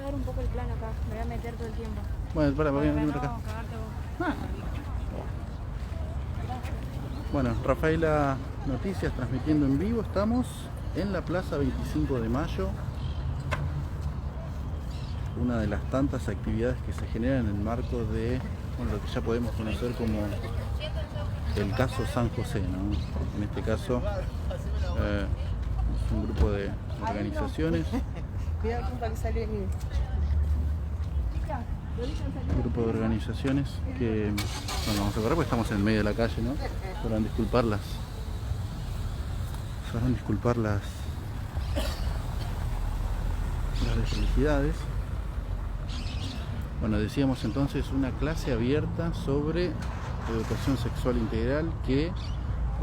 a dar un poco el plano acá, me voy a meter todo el tiempo. Bueno, para Para venir no acá. cagarte vos. Bueno, Rafaela Noticias transmitiendo en vivo. Estamos en la Plaza 25 de Mayo. Una de las tantas actividades que se generan en el marco de lo que ya podemos conocer como el caso San José, ¿no? En este caso es un grupo de organizaciones. Un grupo de organizaciones que, bueno, vamos a correr porque estamos en medio de la calle, ¿no? Sabrán disculpar las desfelicidades. Bueno, decíamos entonces una clase abierta sobre educación sexual integral que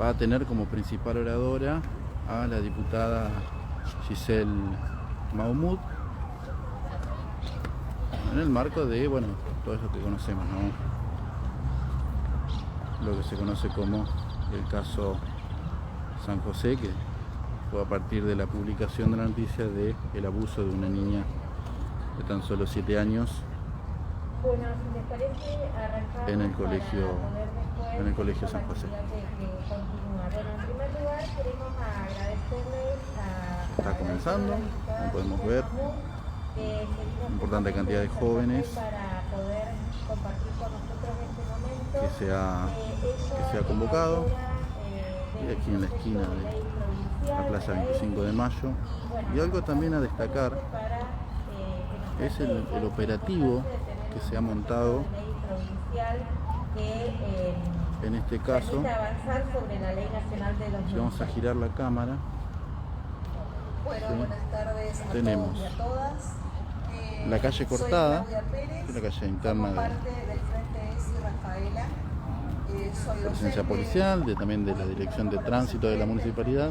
va a tener como principal oradora a la diputada Giselle Mahmoud, en el marco de, bueno, todo eso que conocemos, ¿no? Lo que se conoce como el caso San José, que fue a partir de la publicación de la noticia de el abuso de una niña de tan solo 7 años en el colegio San José. Está comenzando, como podemos ver, una importante cantidad de jóvenes que se ha convocado, y aquí en la esquina de la Plaza 25 de Mayo. Y algo también a destacar es el operativo que se ha montado en este caso. Si vamos a girar la cámara, bueno, buenas tardes a tenemos todos y a todas. la calle cortada, Pérez, es la calle interna parte de del Frente ESI Rafaela. Soy presencia policial, también de la Dirección de Tránsito de la Municipalidad.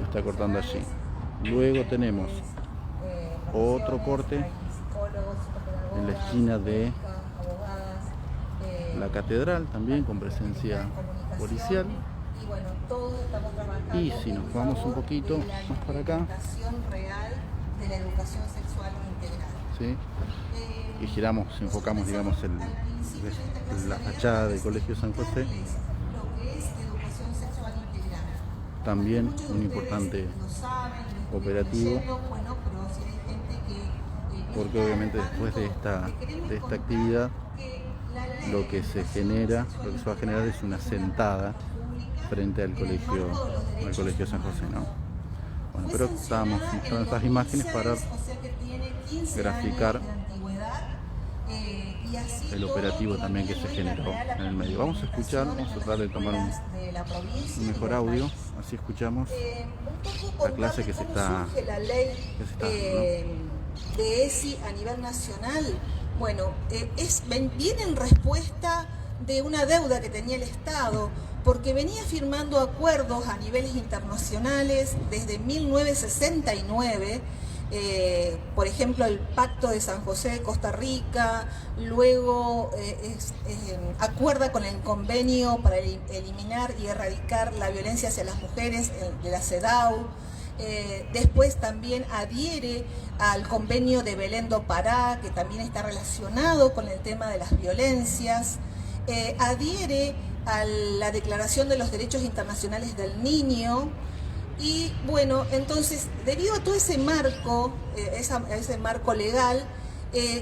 Está cortando allí. Luego tenemos otro corte en la esquina de la Catedral, también con presencia policial. Y si nos vamos un poquito más para acá, de la educación sexual integral. ¿sí? Y giramos, enfocamos, digamos, la fachada del Colegio San José. También un importante operativo, porque obviamente después de esta actividad lo que se va a generar es una sentada frente al colegio San José, ¿no? Bueno, pero estábamos mostrando estas imágenes para graficar el operativo también que se generó en el medio. Vamos a escuchar, vamos a tratar de tomar un mejor audio, así escuchamos la clase que se está la ley dando, ¿no? de ESI a nivel nacional. Bueno, viene en respuesta de una deuda que tenía el Estado, porque venía firmando acuerdos a niveles internacionales desde 1969, por ejemplo el Pacto de San José de Costa Rica, luego acuerda con el convenio para eliminar y erradicar la violencia hacia las mujeres de la CEDAW. Después también adhiere al convenio de Belén do Pará, que también está relacionado con el tema de las violencias. Adhiere a la Declaración de los Derechos Internacionales del Niño. Y bueno, entonces, debido a todo ese marco, ese marco legal,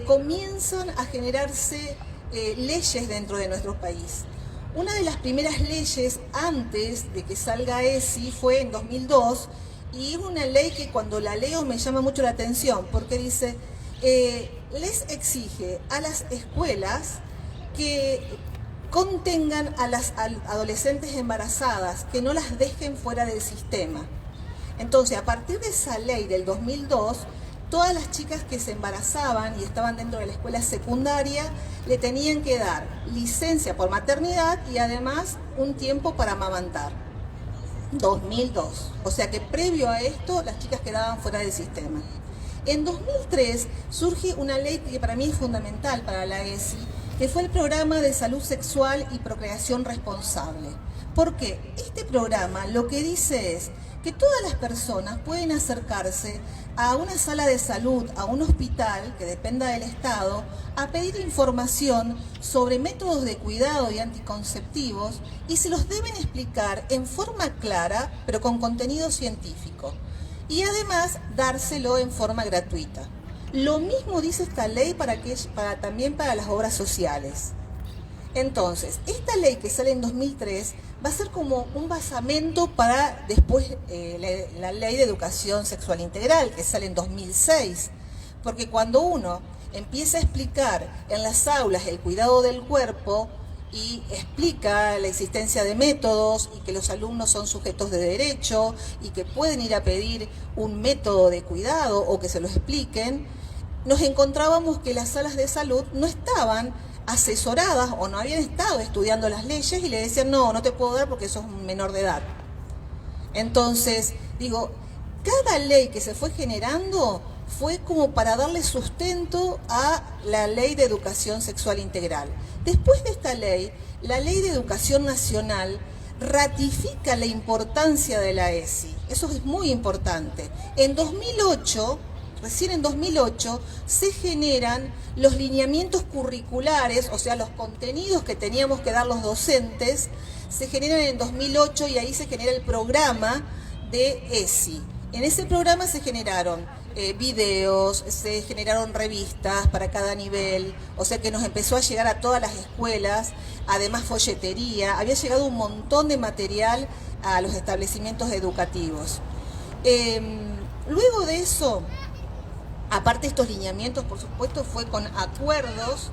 comienzan a generarse leyes dentro de nuestro país. Una de las primeras leyes antes de que salga ESI fue en 2002, y es una ley que cuando la leo me llama mucho la atención, porque dice, les exige a las escuelas que contengan a las adolescentes embarazadas, que no las dejen fuera del sistema. Entonces, a partir de esa ley del 2002, todas las chicas que se embarazaban y estaban dentro de la escuela secundaria le tenían que dar licencia por maternidad y además un tiempo para amamantar. 2002. O sea que previo a esto las chicas quedaban fuera del sistema. En 2003 surge una ley que para mí es fundamental para la ESI, que fue el Programa de Salud Sexual y Procreación Responsable. Porque este programa lo que dice es que todas las personas pueden acercarse a una sala de salud, a un hospital que dependa del Estado, a pedir información sobre métodos de cuidado y anticonceptivos y se los deben explicar en forma clara, pero con contenido científico. Y además dárselo en forma gratuita. Lo mismo dice esta ley también para las obras sociales. Entonces, esta ley que sale en 2003 va a ser como un basamento para después la ley de educación sexual integral que sale en 2006. Porque cuando uno empieza a explicar en las aulas el cuidado del cuerpo y explica la existencia de métodos y que los alumnos son sujetos de derecho y que pueden ir a pedir un método de cuidado o que se lo expliquen, nos encontrábamos que las salas de salud no estaban asesoradas o no habían estado estudiando las leyes y le decían, no te puedo dar porque sos un menor de edad. Entonces, digo, cada ley que se fue generando fue como para darle sustento a la Ley de Educación Sexual Integral. Después de esta ley, la Ley de Educación Nacional ratifica la importancia de la ESI. Eso es muy importante. En 2008... Recién en 2008 se generan los lineamientos curriculares, o sea, los contenidos que teníamos que dar los docentes, se generan en 2008 y ahí se genera el programa de ESI. En ese programa se generaron videos, se generaron revistas para cada nivel, o sea que nos empezó a llegar a todas las escuelas, además folletería, había llegado un montón de material a los establecimientos educativos. Luego de eso... Aparte de estos lineamientos, por supuesto, fue con acuerdos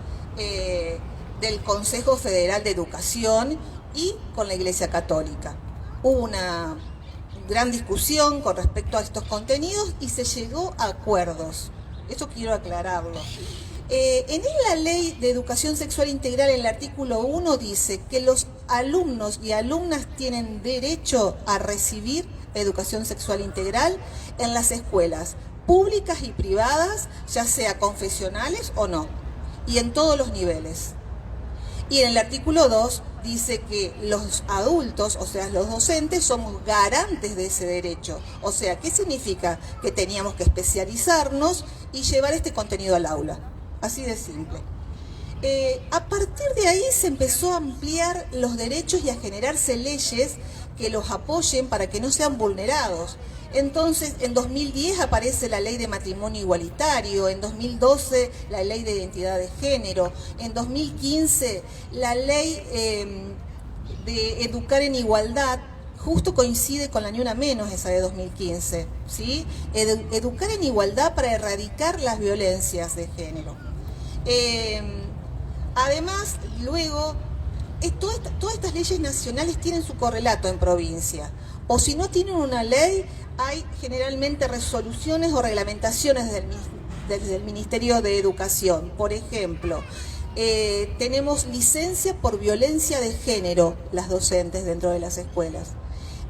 del Consejo Federal de Educación y con la Iglesia Católica. Hubo una gran discusión con respecto a estos contenidos y se llegó a acuerdos. Eso quiero aclararlo. En la Ley de Educación Sexual Integral, en el artículo 1, dice que los alumnos y alumnas tienen derecho a recibir educación sexual integral en las escuelas públicas y privadas, ya sea confesionales o no, y en todos los niveles. Y en el artículo 2 dice que los adultos, o sea, los docentes, somos garantes de ese derecho. O sea, ¿qué significa? Que teníamos que especializarnos y llevar este contenido al aula. Así de simple. A partir de ahí se empezó a ampliar los derechos y a generarse leyes que los apoyen para que no sean vulnerados. Entonces, en 2010 aparece la Ley de Matrimonio Igualitario, en 2012 la Ley de Identidad de Género, en 2015 la Ley de Educar en Igualdad, justo coincide con la Ni Una Menos, esa de 2015, ¿sí? Educar en igualdad para erradicar las violencias de género. Además, luego, todas estas leyes nacionales tienen su correlato en provincia, o si no tienen una ley, hay generalmente resoluciones o reglamentaciones desde el Ministerio de Educación. Por ejemplo, tenemos licencia por violencia de género las docentes dentro de las escuelas.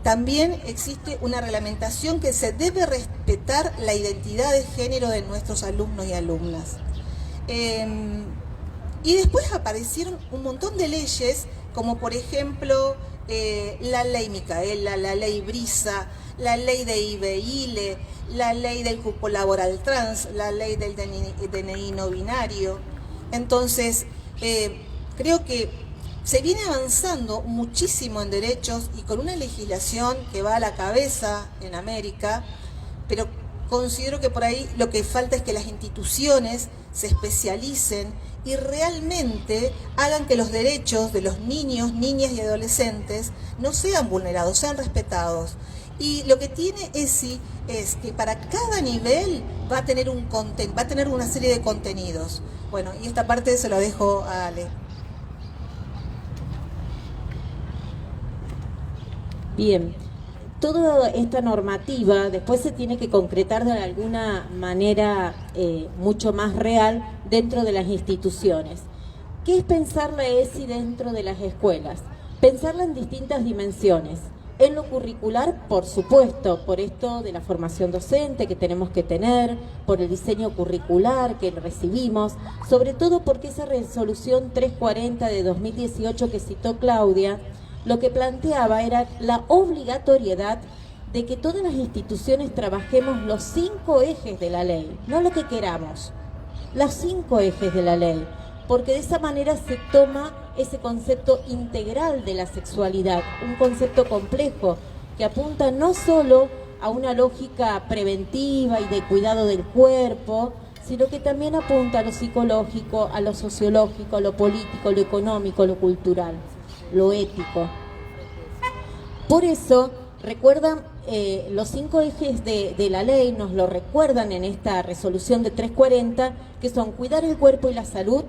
También existe una reglamentación que se debe respetar la identidad de género de nuestros alumnos y alumnas. Y después aparecieron un montón de leyes, como por ejemplo la ley Micaela, la ley Brisa, la ley de IBE-ILE, la ley del cupo laboral trans, la ley del DNI no binario. Entonces, creo que se viene avanzando muchísimo en derechos y con una legislación que va a la cabeza en América, pero considero que por ahí lo que falta es que las instituciones se especialicen y realmente hagan que los derechos de los niños, niñas y adolescentes no sean vulnerados, sean respetados. Y lo que tiene ESI es que para cada nivel va a tener una serie de contenidos. Bueno, y esta parte se lo dejo a Ale. Bien, toda esta normativa después se tiene que concretar de alguna manera mucho más real dentro de las instituciones. ¿Qué es pensar la ESI dentro de las escuelas? Pensarla en distintas dimensiones. En lo curricular, por supuesto, por esto de la formación docente que tenemos que tener, por el diseño curricular que recibimos, sobre todo porque esa resolución 340 de 2018 que citó Claudia, lo que planteaba era la obligatoriedad de que todas las instituciones trabajemos los 5 ejes de la ley, no lo que queramos, los 5 ejes de la ley, porque de esa manera se toma ese concepto integral de la sexualidad, un concepto complejo que apunta no solo a una lógica preventiva y de cuidado del cuerpo, sino que también apunta a lo psicológico, a lo sociológico, a lo político, lo económico, lo cultural, lo ético. Por eso, recuerdan, los 5 ejes de la ley nos lo recuerdan en esta resolución de 340, que son cuidar el cuerpo y la salud,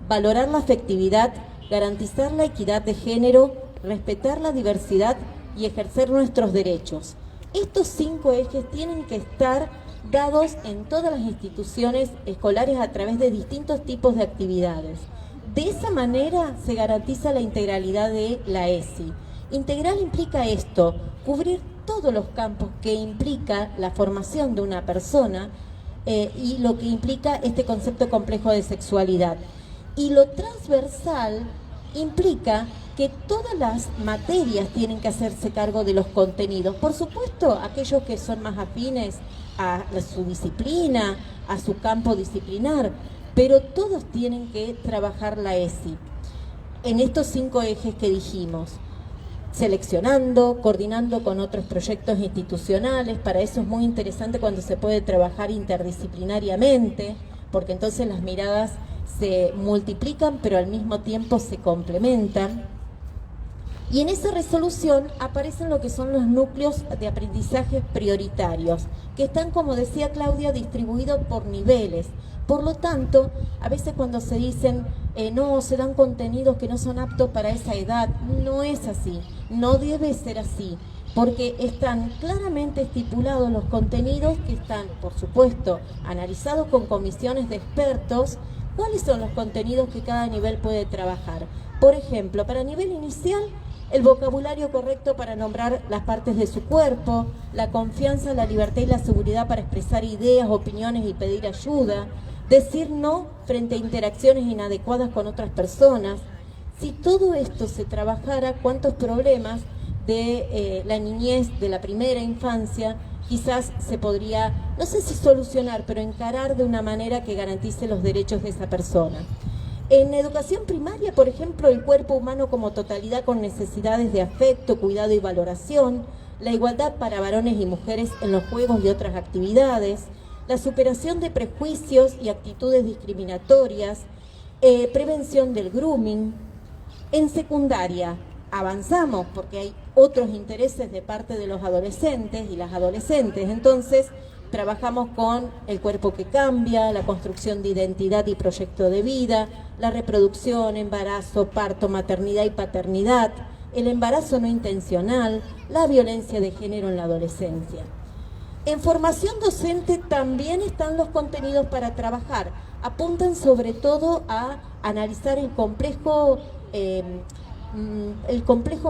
valorar la afectividad, garantizar la equidad de género, respetar la diversidad y ejercer nuestros derechos. Estos 5 ejes tienen que estar dados en todas las instituciones escolares a través de distintos tipos de actividades. De esa manera se garantiza la integralidad de la ESI. Integral implica esto, cubrir todos los campos que implica la formación de una persona y lo que implica este concepto complejo de sexualidad. Y lo transversal implica que todas las materias tienen que hacerse cargo de los contenidos. Por supuesto, aquellos que son más afines a su disciplina, a su campo disciplinar, pero todos tienen que trabajar la ESI en estos 5 ejes que dijimos, seleccionando, coordinando con otros proyectos institucionales. Para eso es muy interesante cuando se puede trabajar interdisciplinariamente, porque entonces las miradas se multiplican, pero al mismo tiempo se complementan. Y en esa resolución aparecen lo que son los núcleos de aprendizaje prioritarios, que están, como decía Claudia, distribuidos por niveles. Por lo tanto, a veces cuando se dicen, no, se dan contenidos que no son aptos para esa edad, no es así, no debe ser así, porque están claramente estipulados los contenidos que están, por supuesto, analizados con comisiones de expertos. ¿Cuáles son los contenidos que cada nivel puede trabajar? Por ejemplo, para nivel inicial, el vocabulario correcto para nombrar las partes de su cuerpo, la confianza, la libertad y la seguridad para expresar ideas, opiniones y pedir ayuda, decir no frente a interacciones inadecuadas con otras personas. Si todo esto se trabajara, ¿cuántos problemas de la niñez, de la primera infancia, quizás se podría, no sé si solucionar, pero encarar de una manera que garantice los derechos de esa persona? En educación primaria, por ejemplo, el cuerpo humano como totalidad con necesidades de afecto, cuidado y valoración, la igualdad para varones y mujeres en los juegos y otras actividades, la superación de prejuicios y actitudes discriminatorias, prevención del grooming. En secundaria avanzamos porque hay otros intereses de parte de los adolescentes y las adolescentes, entonces trabajamos con el cuerpo que cambia, la construcción de identidad y proyecto de vida, la reproducción, embarazo, parto, maternidad y paternidad, el embarazo no intencional, la violencia de género en la adolescencia. En formación docente también están los contenidos para trabajar. Apuntan sobre todo a analizar el complejo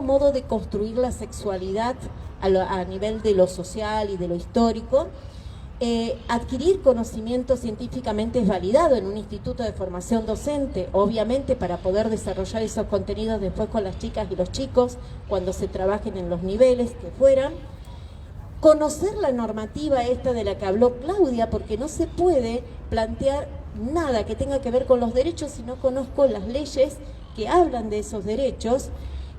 modo de construir la sexualidad a nivel de lo social y de lo histórico. Adquirir conocimiento científicamente validado en un instituto de formación docente, obviamente para poder desarrollar esos contenidos después con las chicas y los chicos cuando se trabajen en los niveles que fueran. Conocer la normativa esta de la que habló Claudia, porque no se puede plantear nada que tenga que ver con los derechos si no conozco las leyes que hablan de esos derechos.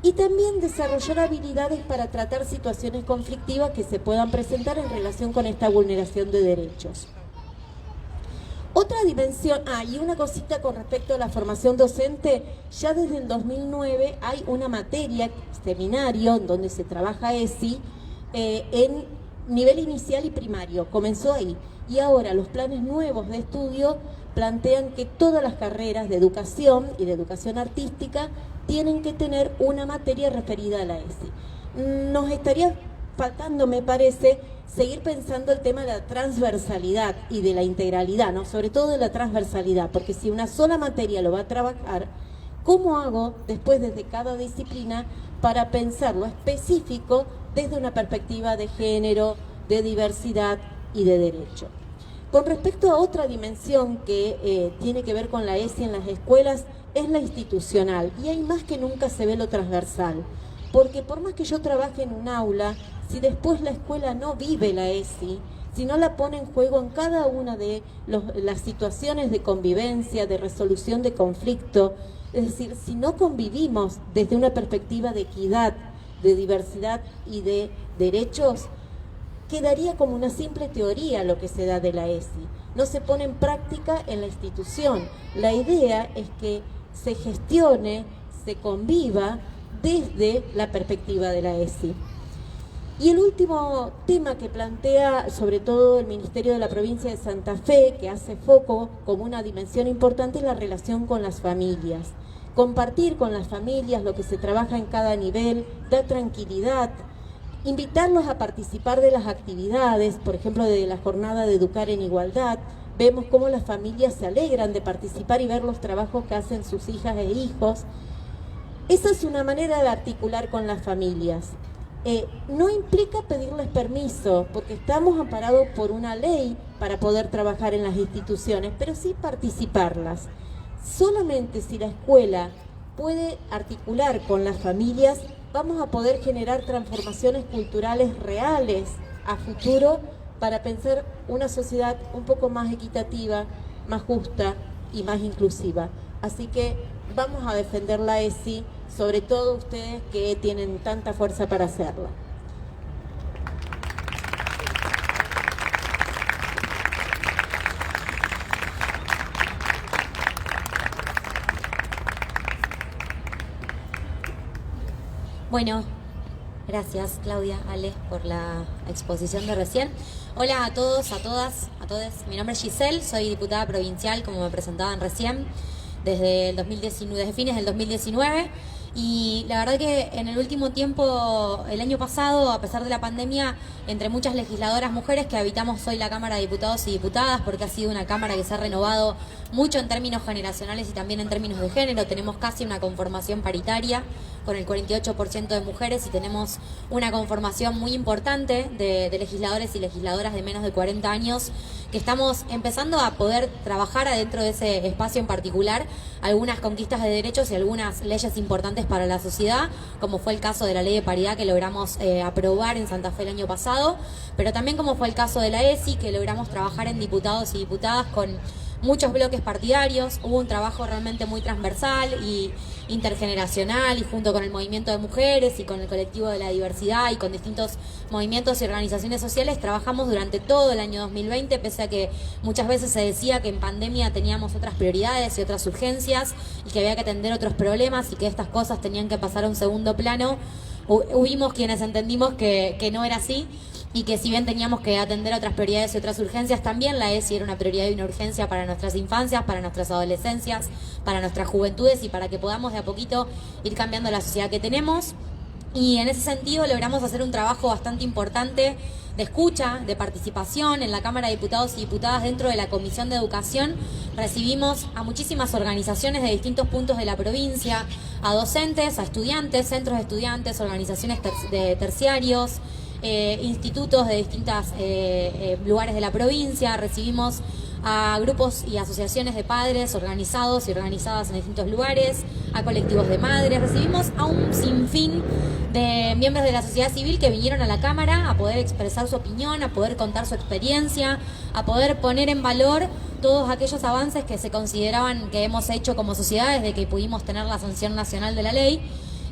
Y también desarrollar habilidades para tratar situaciones conflictivas que se puedan presentar en relación con esta vulneración de derechos. Otra dimensión, y una cosita con respecto a la formación docente, ya desde el 2009 hay una materia, seminario, donde se trabaja ESI, en nivel inicial y primario, comenzó ahí. Y ahora los planes nuevos de estudio plantean que todas las carreras de educación y de educación artística tienen que tener una materia referida a la ESI. Nos estaría faltando, me parece, seguir pensando el tema de la transversalidad y de la integralidad, ¿no? Sobre todo de la transversalidad, porque si una sola materia lo va a trabajar, ¿cómo hago después desde cada disciplina para pensar lo específico desde una perspectiva de género, de diversidad y de derecho? Con respecto a otra dimensión que tiene que ver con la ESI en las escuelas, es la institucional, y ahí más que nunca se ve lo transversal. porque por más que yo trabaje en un aula, si después la escuela no vive la ESI, si no la pone en juego en cada una de las situaciones de convivencia, de resolución de conflicto, es decir, si no convivimos desde una perspectiva de equidad, de diversidad y de derechos, quedaría como una simple teoría lo que se da de la ESI. No se pone en práctica en la institución. La idea es que se gestione, se conviva desde la perspectiva de la ESI. Y el último tema que plantea sobre todo el Ministerio de la Provincia de Santa Fe, que hace foco como una dimensión importante, es la relación con las familias. Compartir con las familias lo que se trabaja en cada nivel, da tranquilidad, invitarlos a participar de las actividades, por ejemplo, de la jornada de Educar en Igualdad. Vemos cómo las familias se alegran de participar y ver los trabajos que hacen sus hijas e hijos. Esa es una manera de articular con las familias. No implica pedirles permiso, porque estamos amparados por una ley para poder trabajar en las instituciones, pero sí participarlas. Solamente si la escuela puede articular con las familias, vamos a poder generar transformaciones culturales reales a futuro para pensar una sociedad un poco más equitativa, más justa y más inclusiva. Así que vamos a defender la ESI, sobre todo ustedes que tienen tanta fuerza para hacerlo. Bueno, gracias Claudia, Ale, por la exposición de recién. Hola a todos, a todas, a todos. Mi nombre es Giselle, soy diputada provincial, como me presentaban recién, desde el 2019, desde fines del 2019. Y la verdad que en el último tiempo, el año pasado, a pesar de la pandemia, entre muchas legisladoras mujeres que habitamos hoy la Cámara de Diputados y Diputadas, porque ha sido una Cámara que se ha renovado mucho en términos generacionales y también en términos de género, tenemos casi una conformación paritaria con el 48% de mujeres y tenemos una conformación muy importante de legisladores y legisladoras de menos de 40 años que estamos empezando a poder trabajar adentro de ese espacio en particular algunas conquistas de derechos y algunas leyes importantes para la sociedad, como fue el caso de la ley de paridad que logramos aprobar en Santa Fe el año pasado, pero también como fue el caso de la ESI, que logramos trabajar en diputados y diputadas con muchos bloques partidarios. Hubo un trabajo realmente muy transversal y intergeneracional, y junto con el movimiento de mujeres y con el colectivo de la diversidad y con distintos movimientos y organizaciones sociales trabajamos durante todo el año 2020, pese a que muchas veces se decía que en pandemia teníamos otras prioridades y otras urgencias y que había que atender otros problemas y que estas cosas tenían que pasar a un segundo plano. Hubimos quienes entendimos que no era así, y que si bien teníamos que atender otras prioridades y otras urgencias, también la ESI era una prioridad y una urgencia para nuestras infancias, para nuestras adolescencias, para nuestras juventudes y para que podamos de a poquito ir cambiando la sociedad que tenemos. Y en ese sentido logramos hacer un trabajo bastante importante de escucha, de participación en la Cámara de Diputados y Diputadas dentro de la Comisión de Educación. Recibimos a muchísimas organizaciones de distintos puntos de la provincia, a docentes, a estudiantes, centros de estudiantes, organizaciones de terciarios, institutos de distintos lugares de la provincia. Recibimos a grupos y asociaciones de padres organizados y organizadas en distintos lugares, a colectivos de madres. Recibimos a un sinfín de miembros de la sociedad civil que vinieron a la Cámara a poder expresar su opinión, a poder contar su experiencia, a poder poner en valor todos aquellos avances que se consideraban que hemos hecho como sociedad desde que pudimos tener la sanción nacional de la ley.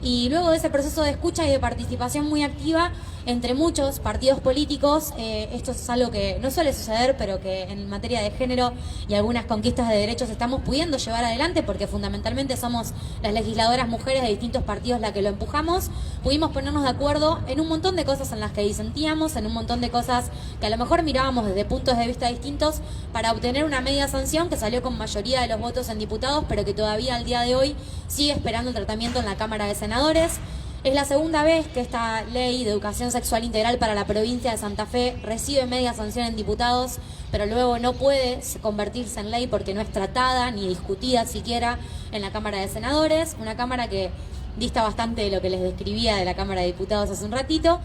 Y luego de ese proceso de escucha y de participación muy activa entre muchos partidos políticos, esto es algo que no suele suceder, pero que en materia de género y algunas conquistas de derechos estamos pudiendo llevar adelante, porque fundamentalmente somos las legisladoras mujeres de distintos partidos las que lo empujamos. Pudimos ponernos de acuerdo en un montón de cosas en las que disentíamos, en un montón de cosas que a lo mejor mirábamos desde puntos de vista distintos, para obtener una media sanción que salió con mayoría de los votos en diputados, pero que todavía al día de hoy sigue esperando el tratamiento en la Cámara de Senadores. Es la segunda vez que esta ley de educación sexual integral para la provincia de Santa Fe recibe media sanción en diputados, pero luego no puede convertirse en ley porque no es tratada ni discutida siquiera en la Cámara de Senadores, una Cámara que dista bastante de lo que les describía de la Cámara de Diputados hace un ratito,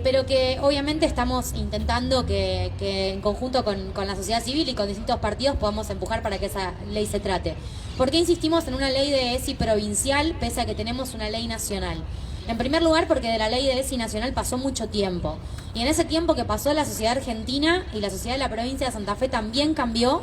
pero que obviamente estamos intentando que en conjunto con la sociedad civil y con distintos partidos podamos empujar para que esa ley se trate. ¿Por qué insistimos en una ley de ESI provincial pese a que tenemos una ley nacional? En primer lugar, porque de la ley de ESI nacional pasó mucho tiempo. Y en ese tiempo que pasó, la sociedad argentina y la sociedad de la provincia de Santa Fe también cambió.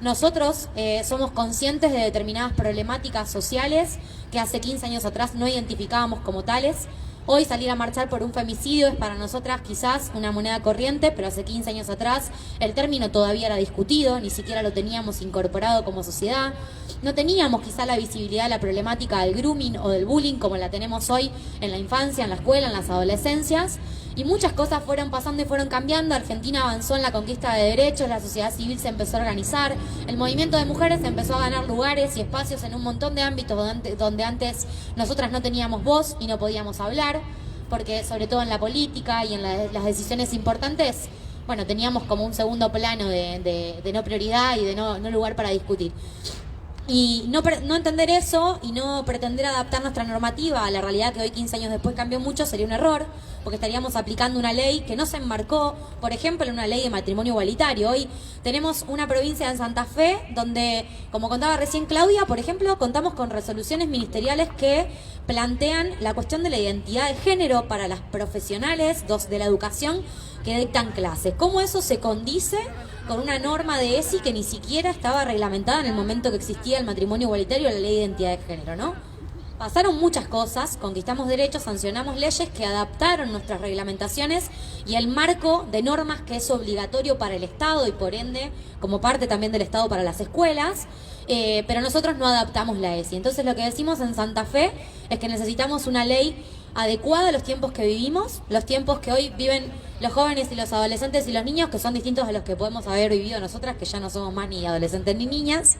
Nosotros somos conscientes de determinadas problemáticas sociales que hace 15 años atrás no identificábamos como tales. Hoy salir a marchar por un femicidio es para nosotras quizás una moneda corriente, pero hace 15 años atrás el término todavía era discutido, ni siquiera lo teníamos incorporado como sociedad. No teníamos quizá la visibilidad de la problemática del grooming o del bullying como la tenemos hoy en la infancia, en la escuela, en las adolescencias. Y muchas cosas fueron pasando y fueron cambiando. Argentina avanzó en la conquista de derechos, la sociedad civil se empezó a organizar, el movimiento de mujeres empezó a ganar lugares y espacios en un montón de ámbitos donde antes nosotras no teníamos voz y no podíamos hablar, porque sobre todo en la política y en las decisiones importantes, bueno, teníamos como un segundo plano de no prioridad y de no lugar para discutir. Y no entender eso y no pretender adaptar nuestra normativa a la realidad que hoy 15 años después cambió mucho sería un error, porque estaríamos aplicando una ley que no se enmarcó, por ejemplo, en una ley de matrimonio igualitario. Hoy tenemos una provincia en Santa Fe donde, como contaba recién Claudia, por ejemplo, contamos con resoluciones ministeriales que plantean la cuestión de la identidad de género para las profesionales de la educación que dictan clases. ¿Cómo eso se condice con una norma de ESI que ni siquiera estaba reglamentada en el momento que existía el matrimonio igualitario o la ley de identidad de género, ¿no? Pasaron muchas cosas, conquistamos derechos, sancionamos leyes que adaptaron nuestras reglamentaciones y el marco de normas que es obligatorio para el Estado y por ende como parte también del Estado para las escuelas, pero nosotros no adaptamos la ESI. Entonces lo que decimos en Santa Fe es que necesitamos una ley adecuada a los tiempos que vivimos, los tiempos que hoy viven los jóvenes y los adolescentes y los niños, que son distintos a los que podemos haber vivido nosotras, que ya no somos más ni adolescentes ni niñas,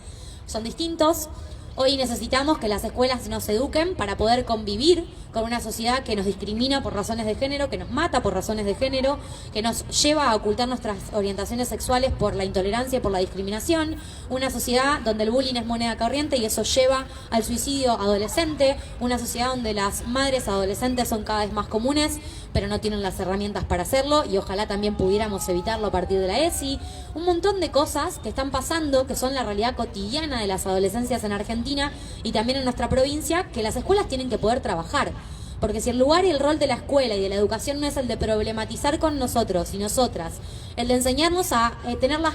son distintos. Hoy necesitamos que las escuelas nos eduquen para poder convivir con una sociedad que nos discrimina por razones de género, que nos mata por razones de género, que nos lleva a ocultar nuestras orientaciones sexuales por la intolerancia y por la discriminación. Una sociedad donde el bullying es moneda corriente y eso lleva al suicidio adolescente. Una sociedad donde las madres adolescentes son cada vez más comunes, pero no tienen las herramientas para hacerlo y ojalá también pudiéramos evitarlo a partir de la ESI. Un montón de cosas que están pasando, que son la realidad cotidiana de las adolescencias en Argentina y también en nuestra provincia, que las escuelas tienen que poder trabajar. Porque si el lugar y el rol de la escuela y de la educación no es el de problematizar con nosotros y nosotras, el de enseñarnos a tener las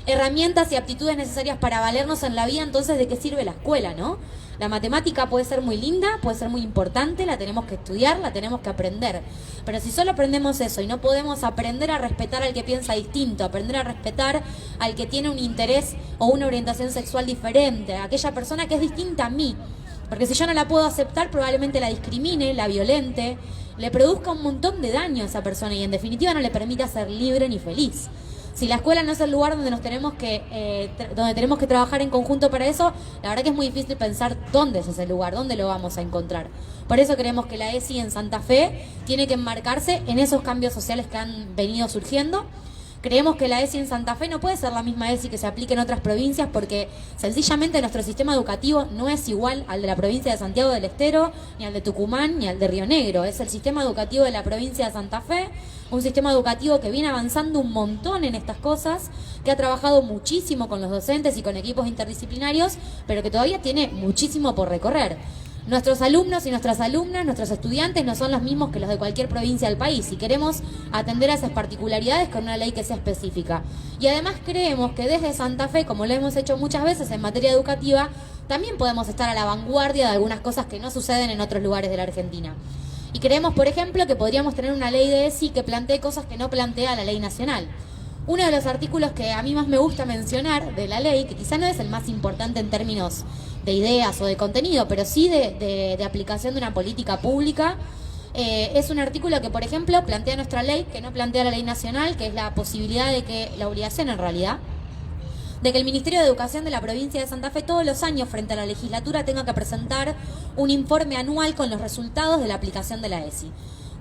herramientas y aptitudes necesarias para valernos en la vida, entonces ¿de qué sirve la escuela, no? La matemática puede ser muy linda, puede ser muy importante, la tenemos que estudiar, la tenemos que aprender. Pero si solo aprendemos eso y no podemos aprender a respetar al que piensa distinto, aprender a respetar al que tiene un interés o una orientación sexual diferente, a aquella persona que es distinta a mí, porque si yo no la puedo aceptar, probablemente la discrimine, la violente, le produzca un montón de daño a esa persona y en definitiva no le permita ser libre ni feliz. Si la escuela no es el lugar donde tenemos que trabajar en conjunto para eso, la verdad que es muy difícil pensar dónde es ese lugar, dónde lo vamos a encontrar. Por eso creemos que la ESI en Santa Fe tiene que enmarcarse en esos cambios sociales que han venido surgiendo. Creemos que la ESI en Santa Fe no puede ser la misma ESI que se aplique en otras provincias porque sencillamente nuestro sistema educativo no es igual al de la provincia de Santiago del Estero, ni al de Tucumán, ni al de Río Negro. Es el sistema educativo de la provincia de Santa Fe, un sistema educativo que viene avanzando un montón en estas cosas, que ha trabajado muchísimo con los docentes y con equipos interdisciplinarios, pero que todavía tiene muchísimo por recorrer. Nuestros alumnos y nuestras alumnas, nuestros estudiantes no son los mismos que los de cualquier provincia del país y queremos atender a esas particularidades con una ley que sea específica. Y además creemos que desde Santa Fe, como lo hemos hecho muchas veces en materia educativa, también podemos estar a la vanguardia de algunas cosas que no suceden en otros lugares de la Argentina. Y creemos, por ejemplo, que podríamos tener una ley de ESI que plantee cosas que no plantea la ley nacional. Uno de los artículos que a mí más me gusta mencionar de la ley, que quizá no es el más importante en términos de ideas o de contenido, pero sí de aplicación de una política pública, es un artículo que, por ejemplo, plantea nuestra ley, que no plantea la ley nacional, que es la posibilidad de que, la obligación en realidad, de que el Ministerio de Educación de la provincia de Santa Fe todos los años frente a la legislatura tenga que presentar un informe anual con los resultados de la aplicación de la ESI.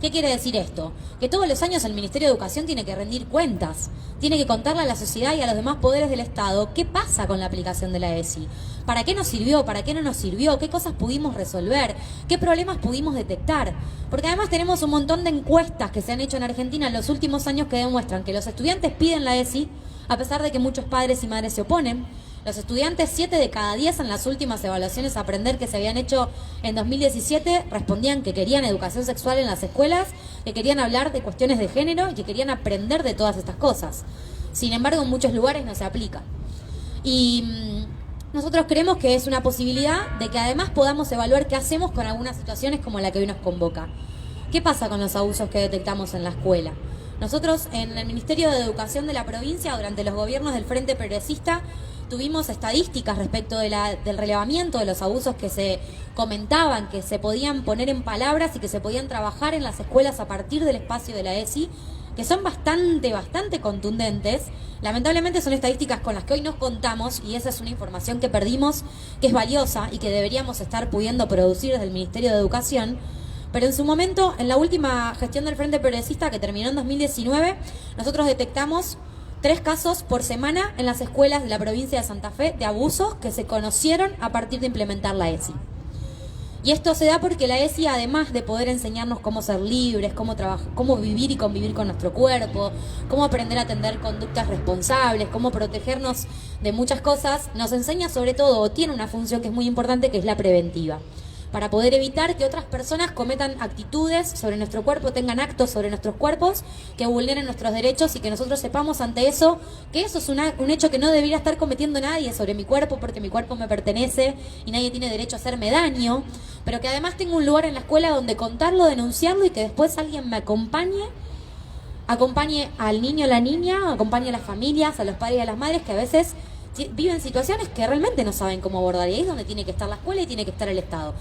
¿Qué quiere decir esto? Que todos los años el Ministerio de Educación tiene que rendir cuentas, tiene que contarle a la sociedad y a los demás poderes del Estado qué pasa con la aplicación de la ESI, para qué nos sirvió, para qué no nos sirvió, qué cosas pudimos resolver, qué problemas pudimos detectar. Porque además tenemos un montón de encuestas que se han hecho en Argentina en los últimos años que demuestran que los estudiantes piden la ESI, a pesar de que muchos padres y madres se oponen, Los estudiantes, 7 de cada 10 en las últimas evaluaciones a aprender que se habían hecho en 2017, respondían que querían educación sexual en las escuelas, que querían hablar de cuestiones de género y que querían aprender de todas estas cosas. Sin embargo, en muchos lugares no se aplica. Y nosotros creemos que es una posibilidad de que además podamos evaluar qué hacemos con algunas situaciones como la que hoy nos convoca. ¿Qué pasa con los abusos que detectamos en la escuela? Nosotros en el Ministerio de Educación de la provincia, durante los gobiernos del Frente Progresista, tuvimos estadísticas respecto del relevamiento de los abusos que se comentaban, que se podían poner en palabras y que se podían trabajar en las escuelas a partir del espacio de la ESI, que son bastante contundentes. Lamentablemente son estadísticas con las que hoy nos contamos y esa es una información que perdimos, que es valiosa y que deberíamos estar pudiendo producir desde el Ministerio de Educación. Pero en su momento, en la última gestión del Frente Progresista, que terminó en 2019, nosotros detectamos 3 casos por semana en las escuelas de la provincia de Santa Fe de abusos que se conocieron a partir de implementar la ESI. Y esto se da porque la ESI, además de poder enseñarnos cómo ser libres, cómo trabajar, cómo vivir y convivir con nuestro cuerpo, cómo aprender a atender conductas responsables, cómo protegernos de muchas cosas, nos enseña sobre todo, o tiene una función que es muy importante, que es la preventiva, para poder evitar que otras personas cometan actitudes sobre nuestro cuerpo, tengan actos sobre nuestros cuerpos que vulneren nuestros derechos y que nosotros sepamos ante eso que eso es un hecho que no debería estar cometiendo nadie sobre mi cuerpo, porque mi cuerpo me pertenece y nadie tiene derecho a hacerme daño, pero que además tengo un lugar en la escuela donde contarlo, denunciarlo y que después alguien me acompañe al niño o la niña, acompañe a las familias, a los padres y a las madres que a veces viven situaciones que realmente no saben cómo abordar, y ahí es donde tiene que estar la escuela y tiene que estar el Estado.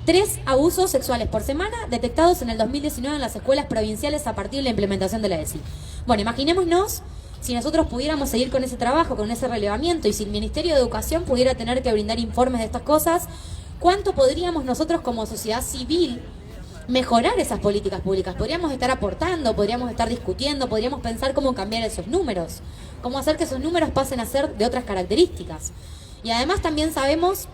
3 abusos sexuales por semana detectados en el 2019 en las escuelas provinciales a partir de la implementación de la ESI. Bueno, imaginémonos si nosotros pudiéramos seguir con ese trabajo, con ese relevamiento, y si el Ministerio de Educación pudiera tener que brindar informes de estas cosas, ¿cuánto podríamos nosotros como sociedad civil mejorar esas políticas públicas? Podríamos estar aportando, podríamos estar discutiendo, podríamos pensar cómo cambiar esos números, cómo hacer que esos números pasen a ser de otras características. Y además también sabemos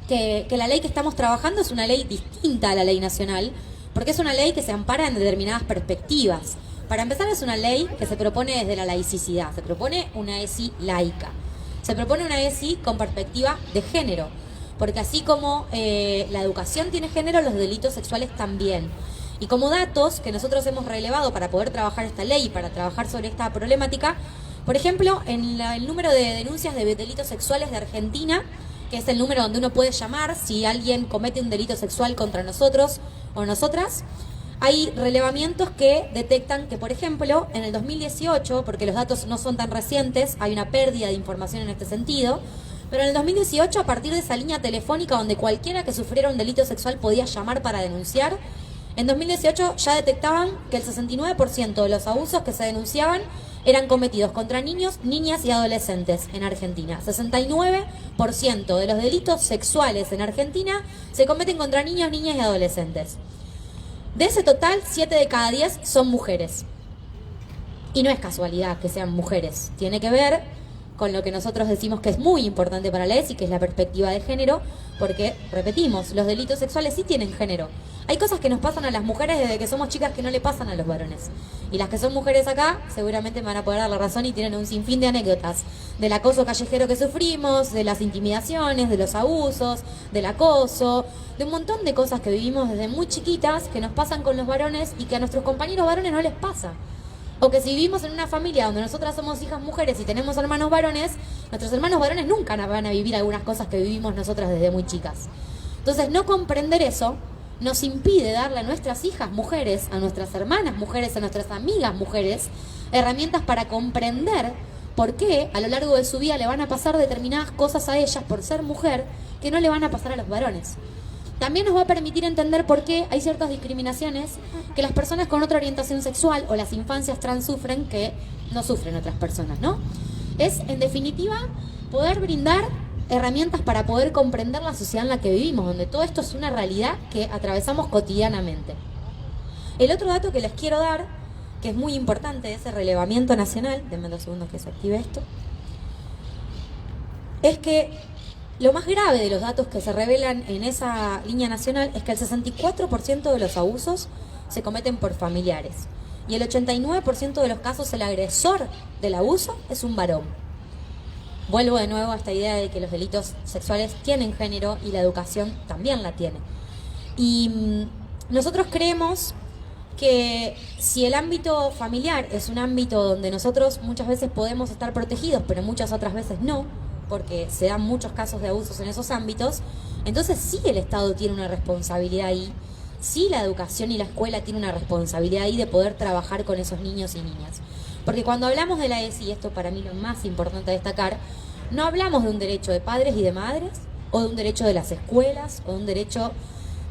que la ley que estamos trabajando es una ley distinta a la ley nacional, porque es una ley que se ampara en determinadas perspectivas. Para empezar, es una ley que se propone desde la laicidad, se propone una ESI laica, se propone una ESI con perspectiva de género, porque así como la educación tiene género, los delitos sexuales también. Y como datos que nosotros hemos relevado para poder trabajar esta ley y para trabajar sobre esta problemática, por ejemplo, en el número de denuncias de delitos sexuales de Argentina, que es el número donde uno puede llamar si alguien comete un delito sexual contra nosotros o nosotras, hay relevamientos que detectan que, por ejemplo, en el 2018, porque los datos no son tan recientes, hay una pérdida de información en este sentido, pero en el 2018, a partir de esa línea telefónica donde cualquiera que sufriera un delito sexual podía llamar para denunciar, en 2018 ya detectaban que el 69% de los abusos que se denunciaban eran cometidos contra niños, niñas y adolescentes en Argentina. 69% de los delitos sexuales en Argentina se cometen contra niños, niñas y adolescentes. De ese total, 7 de cada 10 son mujeres. Y no es casualidad que sean mujeres. Tiene que ver con lo que nosotros decimos que es muy importante para la ESI, que es la perspectiva de género, porque, repetimos, los delitos sexuales sí tienen género. Hay cosas que nos pasan a las mujeres desde que somos chicas que no le pasan a los varones. Y las que son mujeres acá seguramente me van a poder dar la razón y tienen un sinfín de anécdotas del acoso callejero que sufrimos, de las intimidaciones, de los abusos, del acoso, de un montón de cosas que vivimos desde muy chiquitas que nos pasan con los varones y que a nuestros compañeros varones no les pasa. O que si vivimos en una familia donde nosotras somos hijas mujeres y tenemos hermanos varones, nuestros hermanos varones nunca van a vivir algunas cosas que vivimos nosotras desde muy chicas. Entonces, no comprender eso nos impide darle a nuestras hijas mujeres, a nuestras hermanas mujeres, a nuestras amigas mujeres, herramientas para comprender por qué a lo largo de su vida le van a pasar determinadas cosas a ellas por ser mujer que no le van a pasar a los varones. También nos va a permitir entender por qué hay ciertas discriminaciones que las personas con otra orientación sexual o las infancias trans sufren que no sufren otras personas, ¿no? Es, en definitiva, poder brindar herramientas para poder comprender la sociedad en la que vivimos, donde todo esto es una realidad que atravesamos cotidianamente. El otro dato que les quiero dar, que es muy importante de ese relevamiento nacional, denme 2 segundos que se active esto, es que lo más grave de los datos que se revelan en esa línea nacional es que el 64% de los abusos se cometen por familiares y el 89% de los casos el agresor del abuso es un varón. vuelvo de nuevo a esta idea de que los delitos sexuales tienen género y la educación también la tiene. Y nosotros creemos que si el ámbito familiar es un ámbito donde nosotros muchas veces podemos estar protegidos, pero muchas otras veces no, porque se dan muchos casos de abusos en esos ámbitos, entonces sí el Estado tiene una responsabilidad ahí, sí la educación y la escuela tienen una responsabilidad ahí de poder trabajar con esos niños y niñas. Porque cuando hablamos de la ESI, y esto para mí lo más importante a destacar, no hablamos de un derecho de padres y de madres, o de un derecho de las escuelas, o de un derecho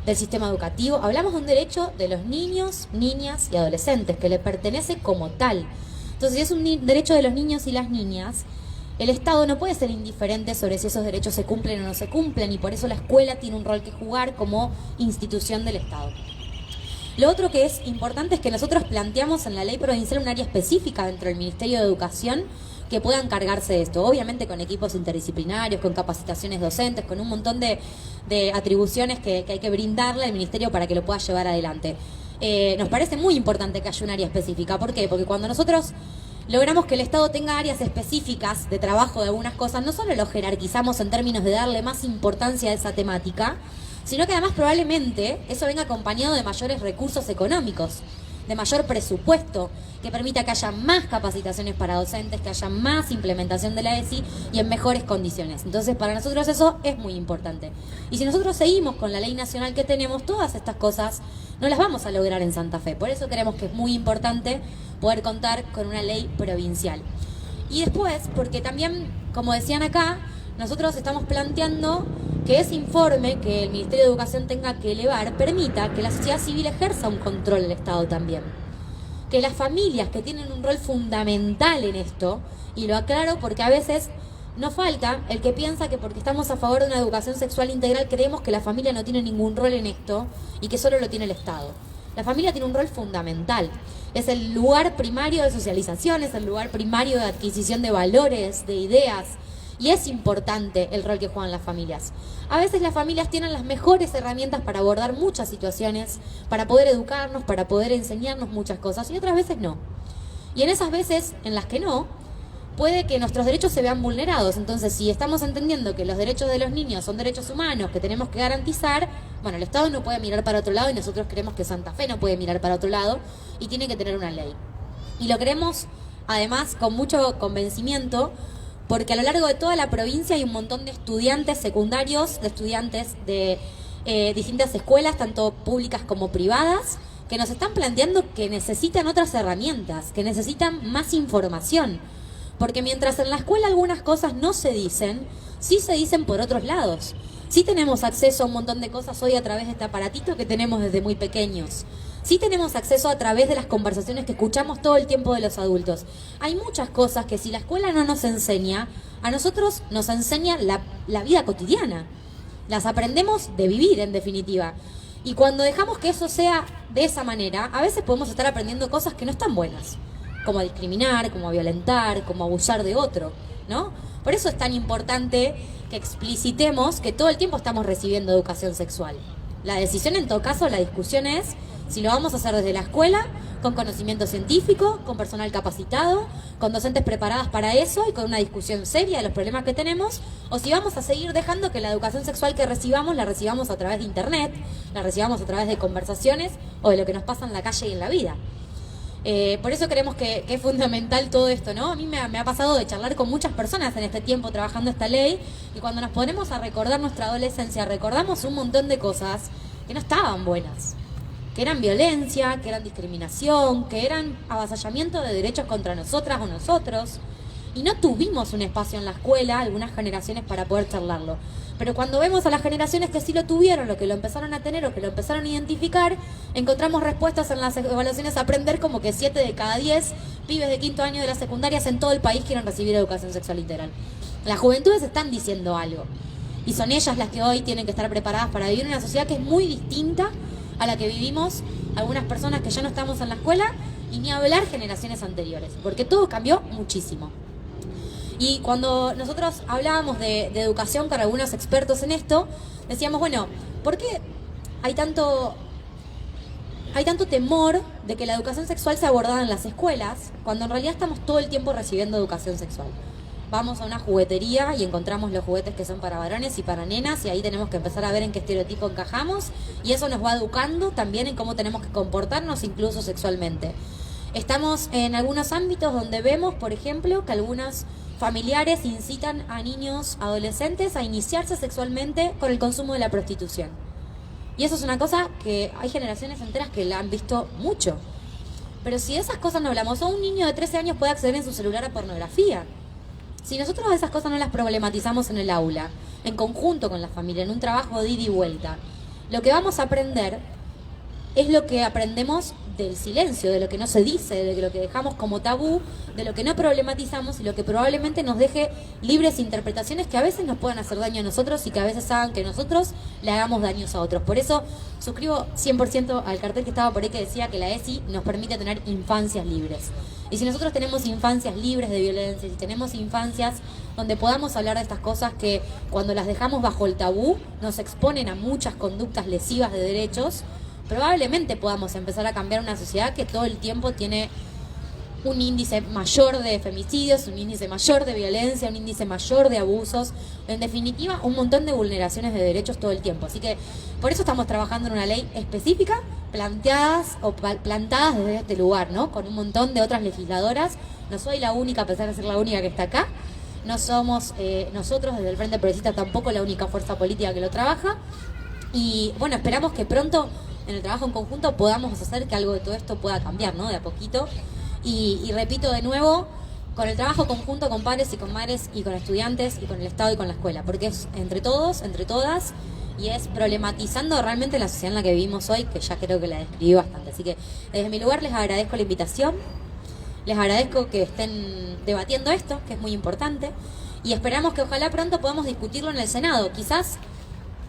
del sistema educativo, hablamos de un derecho de los niños, niñas y adolescentes, que le pertenece como tal. Entonces, si es un derecho de los niños y las niñas, el Estado no puede ser indiferente sobre si esos derechos se cumplen o no se cumplen, y por eso la escuela tiene un rol que jugar como institución del Estado. Lo otro que es importante es que nosotros planteamos en la ley provincial un área específica dentro del Ministerio de Educación que pueda encargarse de esto, obviamente con equipos interdisciplinarios, con capacitaciones docentes, con un montón de atribuciones que hay que brindarle al Ministerio para que lo pueda llevar adelante. Nos parece muy importante que haya un área específica. ¿Por qué? Porque cuando nosotros logramos que el Estado tenga áreas específicas de trabajo de algunas cosas, no solo lo jerarquizamos en términos de darle más importancia a esa temática, sino que además probablemente eso venga acompañado de mayores recursos económicos, de mayor presupuesto, que permita que haya más capacitaciones para docentes, que haya más implementación de la ESI y en mejores condiciones. Entonces, para nosotros eso es muy importante. Y si nosotros seguimos con la ley nacional que tenemos, todas estas cosas no las vamos a lograr en Santa Fe. Por eso creemos que es muy importante poder contar con una ley provincial. Y después, porque también, como decían acá, nosotros estamos planteando que ese informe que el Ministerio de Educación tenga que elevar permita que la sociedad civil ejerza un control del Estado también. Que las familias que tienen un rol fundamental en esto, y lo aclaro porque a veces nos falta el que piensa que porque estamos a favor de una educación sexual integral creemos que la familia no tiene ningún rol en esto y que solo lo tiene el Estado. La familia tiene un rol fundamental. Es el lugar primario de socialización, es el lugar primario de adquisición de valores, de ideas. Y es importante el rol que juegan las familias. A veces las familias tienen las mejores herramientas para abordar muchas situaciones, para poder educarnos, para poder enseñarnos muchas cosas, y otras veces no. Y en esas veces en las que no, puede que nuestros derechos se vean vulnerados. Entonces, si estamos entendiendo que los derechos de los niños son derechos humanos que tenemos que garantizar, bueno, el Estado no puede mirar para otro lado y nosotros creemos que Santa Fe no puede mirar para otro lado y tiene que tener una ley. Y lo queremos, además, con mucho convencimiento, porque a lo largo de toda la provincia hay un montón de estudiantes secundarios, de estudiantes de distintas escuelas, tanto públicas como privadas, que nos están planteando que necesitan otras herramientas, que necesitan más información. Porque mientras en la escuela algunas cosas no se dicen, sí se dicen por otros lados. Sí tenemos acceso a un montón de cosas hoy a través de este aparatito que tenemos desde muy pequeños. Sí tenemos acceso a través de las conversaciones que escuchamos todo el tiempo de los adultos. Hay muchas cosas que si la escuela no nos enseña, a nosotros nos enseña la vida cotidiana. Las aprendemos de vivir, en definitiva. Y cuando dejamos que eso sea de esa manera, a veces podemos estar aprendiendo cosas que no están buenas, como a discriminar, como a violentar, como a abusar de otro, ¿no? Por eso es tan importante que explicitemos que todo el tiempo estamos recibiendo educación sexual. La decisión, en todo caso, la discusión es si lo vamos a hacer desde la escuela, con conocimiento científico, con personal capacitado, con docentes preparadas para eso y con una discusión seria de los problemas que tenemos, o si vamos a seguir dejando que la educación sexual que recibamos, la recibamos a través de internet, la recibamos a través de conversaciones o de lo que nos pasa en la calle y en la vida. Por eso creemos que es fundamental todo esto, ¿no? A mí me ha pasado de charlar con muchas personas en este tiempo trabajando esta ley, y cuando nos ponemos a recordar nuestra adolescencia, recordamos un montón de cosas que no estaban buenas, que eran violencia, que eran discriminación, que eran avasallamiento de derechos contra nosotras o nosotros, y no tuvimos un espacio en la escuela, algunas generaciones, para poder charlarlo. Pero cuando vemos a las generaciones que sí lo tuvieron, lo que lo empezaron a tener o que lo empezaron a identificar, encontramos respuestas en las evaluaciones a aprender como que 7 de cada 10 pibes de quinto año de las secundarias en todo el país quieren recibir educación sexual integral. Las juventudes están diciendo algo, y son ellas las que hoy tienen que estar preparadas para vivir en una sociedad que es muy distinta a la que vivimos algunas personas que ya no estamos en la escuela, y ni hablar generaciones anteriores, porque todo cambió muchísimo. Y cuando nosotros hablábamos de educación con algunos expertos en esto, decíamos, bueno, ¿por qué hay tanto temor de que la educación sexual sea abordada en las escuelas, cuando en realidad estamos todo el tiempo recibiendo educación sexual? vamos a una juguetería y encontramos los juguetes que son para varones y para nenas, y ahí tenemos que empezar a ver en qué estereotipo encajamos, y eso nos va educando también en cómo tenemos que comportarnos incluso sexualmente. Estamos en algunos ámbitos donde vemos, por ejemplo, que algunos familiares incitan a niños, adolescentes a iniciarse sexualmente con el consumo de la prostitución. Y eso es una cosa que hay generaciones enteras que la han visto mucho. Pero si de esas cosas no hablamos, o un niño de 13 años puede acceder en su celular a pornografía. Si nosotros esas cosas no las problematizamos en el aula, en conjunto con la familia, en un trabajo de ida y vuelta, lo que vamos a aprender es lo que aprendemos del silencio, de lo que no se dice, de lo que dejamos como tabú, de lo que no problematizamos y lo que probablemente nos deje libres interpretaciones que a veces nos puedan hacer daño a nosotros y que a veces hagan que nosotros le hagamos daños a otros. Por eso suscribo 100% al cartel que estaba por ahí que decía que la ESI nos permite tener infancias libres. Y si nosotros tenemos infancias libres de violencia, si tenemos infancias donde podamos hablar de estas cosas que cuando las dejamos bajo el tabú nos exponen a muchas conductas lesivas de derechos, probablemente podamos empezar a cambiar una sociedad que todo el tiempo tiene un índice mayor de femicidios, un índice mayor de violencia, un índice mayor de abusos, en definitiva un montón de vulneraciones de derechos todo el tiempo. Así que por eso estamos trabajando en una ley específica, plantadas desde este lugar, ¿no? Con un montón de otras legisladoras. No soy la única, a pesar de ser la única que está acá. No somos nosotros desde el Frente Progresista tampoco la única fuerza política que lo trabaja. Y bueno, esperamos que pronto en el trabajo en conjunto podamos hacer que algo de todo esto pueda cambiar, ¿no? De a poquito. Y repito de nuevo, con el trabajo conjunto con padres y con madres y con estudiantes y con el Estado y con la escuela, porque es entre todos, entre todas, y es problematizando realmente la sociedad en la que vivimos hoy, que ya creo que la describí bastante. Así que desde mi lugar les agradezco la invitación, les agradezco que estén debatiendo esto, que es muy importante, y esperamos que ojalá pronto podamos discutirlo en el Senado. Quizás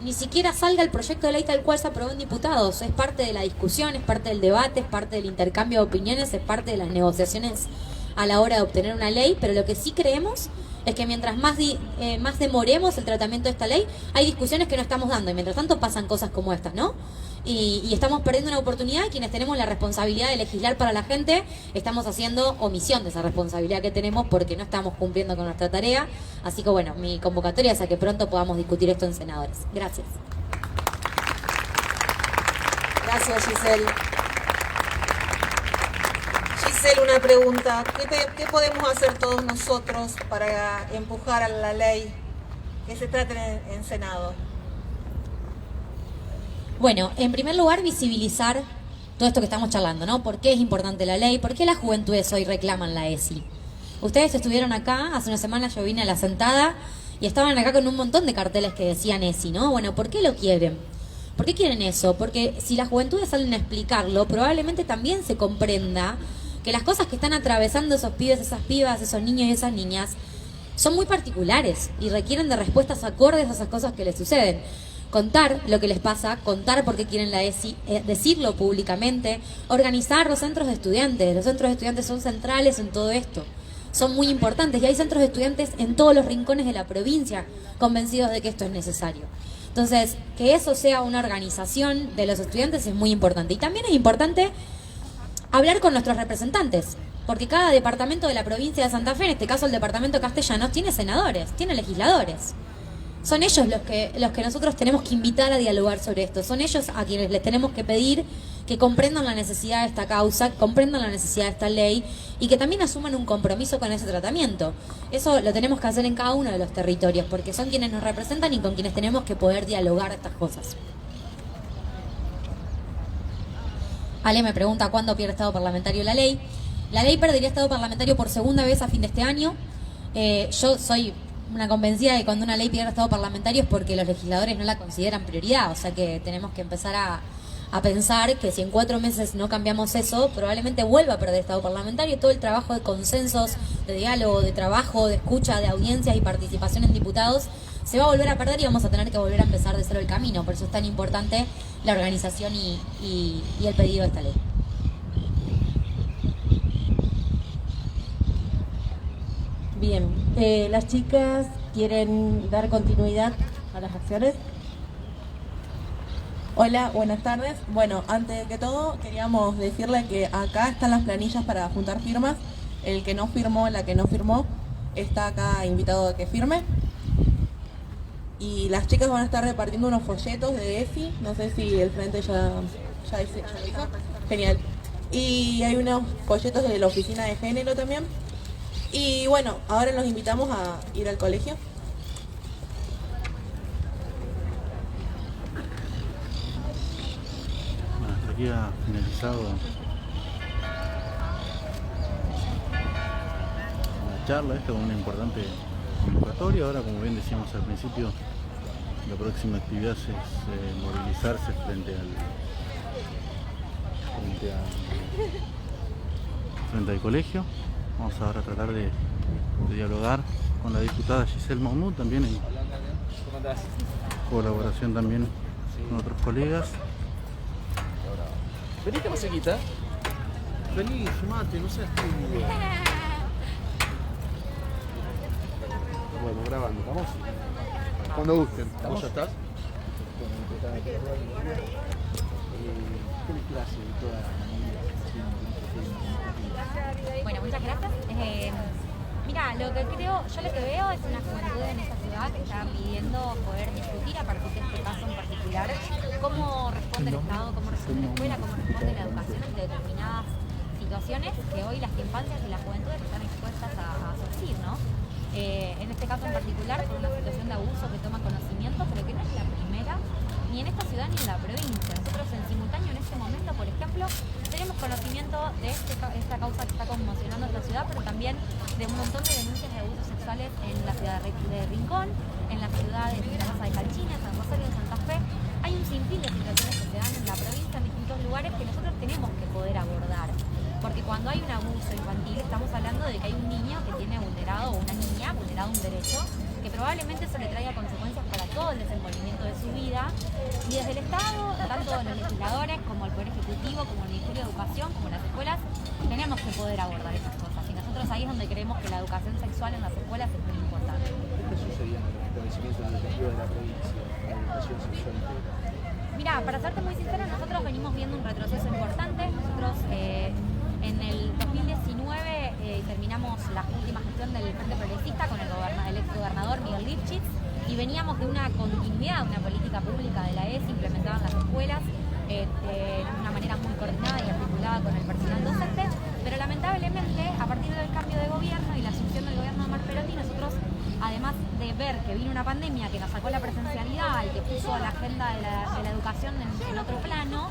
ni siquiera salga el proyecto de ley tal cual se aprobó en diputados. Es parte de la discusión, es parte del debate, es parte del intercambio de opiniones, es parte de las negociaciones a la hora de obtener una ley, pero lo que sí creemos es que mientras más demoremos el tratamiento de esta ley, hay discusiones que no estamos dando, y mientras tanto pasan cosas como estas, ¿no? Y estamos perdiendo una oportunidad, y quienes tenemos la responsabilidad de legislar para la gente, estamos haciendo omisión de esa responsabilidad que tenemos porque no estamos cumpliendo con nuestra tarea. Así que bueno, mi convocatoria es a que pronto podamos discutir esto en senadores. Gracias. Gracias, Giselle. Giselle, una pregunta. ¿Qué podemos hacer todos nosotros para empujar a la ley que se trate en Senado? Bueno, en primer lugar, visibilizar todo esto que estamos charlando, ¿no? ¿Por qué es importante la ley? ¿Por qué las juventudes hoy reclaman la ESI? Ustedes estuvieron acá, hace una semana yo vine a la sentada y estaban acá con un montón de carteles que decían ESI, ¿no? Bueno, ¿por qué lo quieren? ¿Por qué quieren eso? Porque si las juventudes salen a explicarlo, probablemente también se comprenda que las cosas que están atravesando esos pibes, esas pibas, esos niños y esas niñas son muy particulares y requieren de respuestas acordes a esas cosas que les suceden. Contar lo que les pasa, contar por qué quieren la ESI, decirlo públicamente, organizar los centros de estudiantes. Los centros de estudiantes son centrales en todo esto, son muy importantes, y hay centros de estudiantes en todos los rincones de la provincia convencidos de que esto es necesario. Entonces, que eso sea una organización de los estudiantes es muy importante. Y también es importante hablar con nuestros representantes, porque cada departamento de la provincia de Santa Fe, en este caso el departamento de Castellanos, tiene senadores, tiene legisladores. Son ellos los que nosotros tenemos que invitar a dialogar sobre esto. Son ellos a quienes les tenemos que pedir que comprendan la necesidad de esta causa, que comprendan la necesidad de esta ley y que también asuman un compromiso con ese tratamiento. Eso lo tenemos que hacer en cada uno de los territorios, porque son quienes nos representan y con quienes tenemos que poder dialogar estas cosas. Ale me pregunta cuándo pierde estado parlamentario la ley. La ley perdería estado parlamentario por segunda vez a fin de este año. Yo soy una convencida de que cuando una ley pierde estado parlamentario es porque los legisladores no la consideran prioridad, o sea que tenemos que empezar a pensar que si en 4 meses no cambiamos eso, probablemente vuelva a perder estado parlamentario. Todo el trabajo de consensos, de diálogo, de trabajo, de escucha, de audiencias y participación en diputados se va a volver a perder y vamos a tener que volver a empezar de cero el camino. Por eso es tan importante la organización y el pedido de esta ley. Bien, las chicas quieren dar continuidad a las acciones. Hola, buenas tardes. Bueno, antes que todo queríamos decirle que acá están las planillas para juntar firmas. El que no firmó, la que no firmó, está acá invitado a que firme. Y las chicas van a estar repartiendo unos folletos de EFI, no sé si el frente ya lo hizo. Genial. Y hay unos folletos de la oficina de género también. Y bueno, ahora los invitamos a ir al colegio. Bueno, hasta aquí ha finalizado la charla esta con una importante convocatoria. Ahora, como bien decíamos al principio, la próxima actividad es movilizarse frente al colegio. Vamos ahora a tratar de dialogar con la diputada Giselle Mahmoud, también en colaboración también con otros colegas. Venite más cerquita. Vení, sumate, no seas tímido. Bueno, grabando, ¿estamos? Cuando gusten. ¿Vos ya estás? ¿Qué clase de toda la Bueno, muchas gracias. Mira, yo lo que veo es una juventud en esta ciudad que está pidiendo poder discutir a partir de este caso en particular cómo responde el Estado, cómo responde la escuela, cómo responde la educación ante determinadas situaciones que hoy las infancias y las juventudes están expuestas a sufrir, ¿no? En este caso en particular, por una situación de abuso que toma conocimiento, pero que no es la primera, ni en esta ciudad ni en la provincia. Nosotros en simultáneo en este momento, por ejemplo, tenemos conocimiento de esta causa que está conmocionando esta ciudad, pero también de un montón de denuncias de abusos sexuales en la ciudad de Rincón, en la ciudad de Santa Rosa de Calchina, San Rosario de Santa Fe. Hay un sinfín de situaciones que se dan en la provincia, en distintos lugares, que nosotros tenemos que poder abordar. Porque cuando hay un abuso infantil, estamos hablando de que hay un niño que tiene vulnerado, o una niña vulnerado un derecho, que probablemente eso le traiga consecuencias para todo el desenvolvimiento de su vida. Y desde el Estado, tanto los legisladores como el Poder Ejecutivo, como el Ministerio de Educación, como las escuelas, tenemos que poder abordar esas cosas. Y nosotros ahí es donde creemos que la educación sexual en las escuelas es muy importante. ¿Qué sucedía en el establecimiento educativo de la provincia con la educación sexual integral? Mira, para serte muy sincera, nosotros venimos viendo un retroceso importante. Nosotros en el 2019 terminamos la última gestión del Frente Progresista con el ex gobernador Miguel Lifchitz y veníamos de una continuidad, una política pública de la ESI implementada en las escuelas de una manera muy coordinada y articulada con el personal docente, pero lamentablemente a partir del cambio de gobierno y la asunción del gobierno de Omar Perotti, nosotros, además de ver que vino una pandemia que nos sacó la presencialidad y que puso la agenda de la educación en otro plano,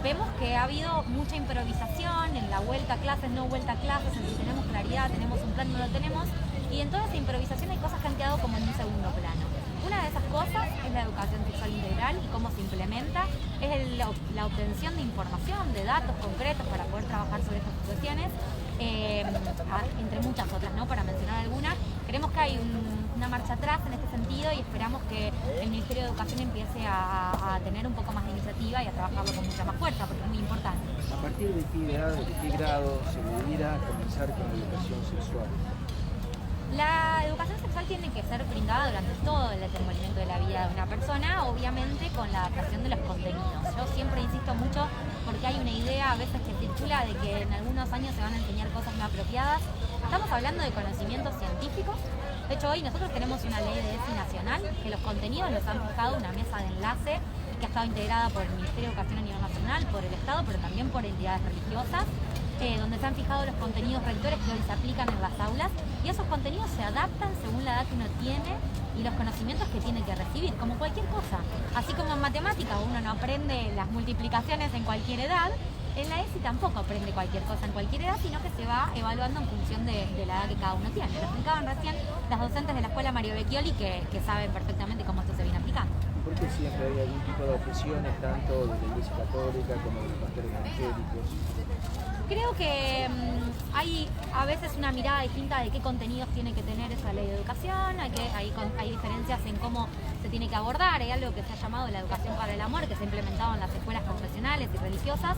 vemos que ha habido mucha improvisación en la vuelta a clases, no vuelta a clases, en si tenemos claridad, tenemos un plan, no lo tenemos, y en toda esa improvisación hay cosas que han quedado como en un segundo plano. Una de esas cosas es la educación sexual integral y cómo se implementa, es la obtención de información, de datos concretos para poder trabajar sobre estas situaciones, entre muchas otras, ¿no? Para mencionar algunas. Creemos que hay una marcha atrás en este sentido y esperamos que el Ministerio de Educación empiece a tener un poco más de iniciativa y a trabajarlo con mucha más fuerza, porque es muy importante. ¿A partir de qué edad, de qué grado se debiera comenzar con la educación sexual? La educación sexual tiene que ser brindada durante todo el desenvolvimiento de la vida de una persona, obviamente con la adaptación de los contenidos. Yo siempre insisto mucho porque hay una idea a veces que circula de que en algunos años se van a enseñar cosas no apropiadas. Estamos hablando de conocimientos científicos. De hecho, hoy nosotros tenemos una ley de ESI nacional que los contenidos los han fijado una mesa de enlace que ha estado integrada por el Ministerio de Educación a nivel nacional, por el Estado, pero también por entidades religiosas, donde se han fijado los contenidos rectores que hoy se aplican en las aulas, y esos contenidos se adaptan según la edad que uno tiene y los conocimientos que tiene que recibir, como cualquier cosa. Así como en matemáticas uno no aprende las multiplicaciones en cualquier edad, en la ESI tampoco aprende cualquier cosa en cualquier edad, sino que se va evaluando en función de la edad que cada uno tiene. Lo explicaban recién las docentes de la escuela Mario Becchioli que saben perfectamente cómo esto se viene aplicando. ¿Por qué siempre hay algún tipo de objeciones, tanto de la Iglesia Católica como de los pastores evangélicos? Creo que hay a veces una mirada distinta de qué contenidos tiene que tener esa ley de educación, hay diferencias en cómo se tiene que abordar, hay algo que se ha llamado la educación para el amor, que se ha implementado en las escuelas confesionales y religiosas,